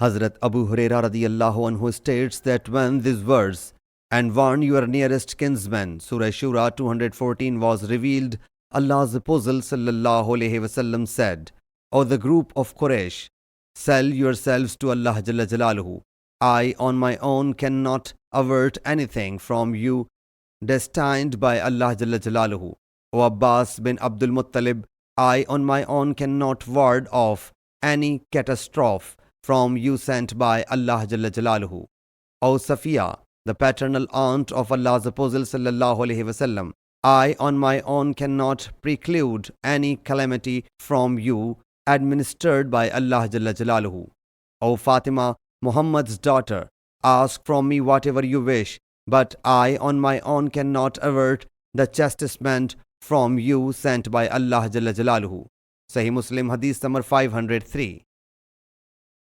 Hazrat Abu Huraira radiyallahu anhu states that when this verse, "And warn your nearest kinsmen," Surah Shura 214 was revealed, Allah's Apostle sallallahu alaihi wasallam said, "O the group of Quraysh, sell yourselves to Allah Jalla Jalaluhu. I on my own cannot avert anything from you destined by Allah Jalla Jalaluhu. O Abbas bin Abdul Muttalib, I on my own cannot ward off any catastrophe from you sent by Allah Jalla Jalaluhu. O Safiya, the paternal aunt of Allah's Apostle sallallahu alaihi wasallam, I on my own cannot preclude any calamity from you administered by Allah Jalla Jalaluhu. O Fatima, Muhammad's daughter, ask from me whatever you wish, but I on my own cannot avert the chastisement from you sent by Allah Jalla Jalaluhu." Sahih Muslim Hadees number 503.